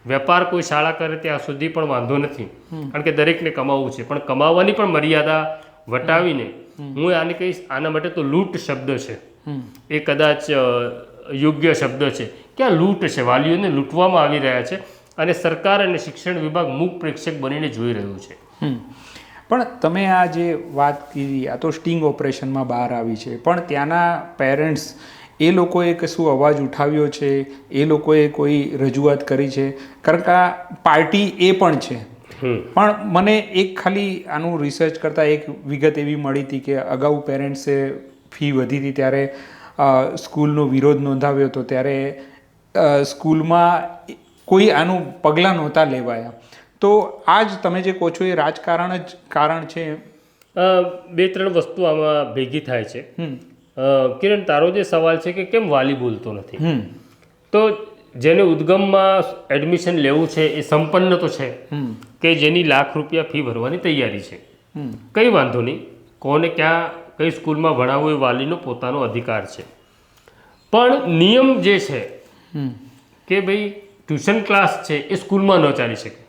વેપાર કોઈ શાળા કરે ત્યાં સુધી પણ વાંધો નથી, કારણ કે દરેકને કમાવવું છે, પણ કમાવાની પણ મર્યાદા વટાવીને હું આને કહીશ, આના માટે તો લૂંટ શબ્દ છે એ કદાચ યોગ્ય શબ્દ છે કે આ લૂંટ છે, વાલીઓને લૂંટવામાં આવી રહ્યા છે અને સરકાર અને શિક્ષણ વિભાગ મૂક પ્રેક્ષક બનીને જોઈ રહ્યું છે. પણ તમે આ જે વાત કીધી આ તો સ્ટિંગ ઓપરેશનમાં બહાર આવી છે, પણ ત્યાંના પેરેન્ટ્સ એ લોકોએ કશું અવાજ ઉઠાવ્યો છે, એ લોકોએ કોઈ રજૂઆત કરી છે? કારણ કે આ પાર્ટી એ પણ છે. પણ મને એક ખાલી આનું રિસર્ચ કરતાં એક વિગત એવી મળી હતી કે અગાઉ પેરેન્ટ્સે ફી વધી હતી ત્યારે સ્કૂલનો વિરોધ નોંધાવ્યો હતો, ત્યારે સ્કૂલમાં કોઈ આનું પગલાં નહોતા લેવાયા. તો આ જ તમે જે કહો છો એ રાજકારણ જ કારણ છે? 2-3 વસ્તુ આમાં ભેગી થાય છે. કિરણ, તારો જે સવાલ છે કે કેમ વાલી બોલતો નથી, તો જેને ઉદ્ગમમાં એડમિશન લેવું છે એ સંપન્ન તો છે કે જેની લાખ રૂપિયા ફી ભરવાની તૈયારી છે, કંઈ વાંધો નહીં, કોને ક્યાં કઈ સ્કૂલમાં ભણાવવું એ વાલીનો પોતાનો અધિકાર છે. પણ નિયમ જે છે કે ભાઈ ટ્યુશન ક્લાસ છે એ સ્કૂલમાં ન ચાલી શકે,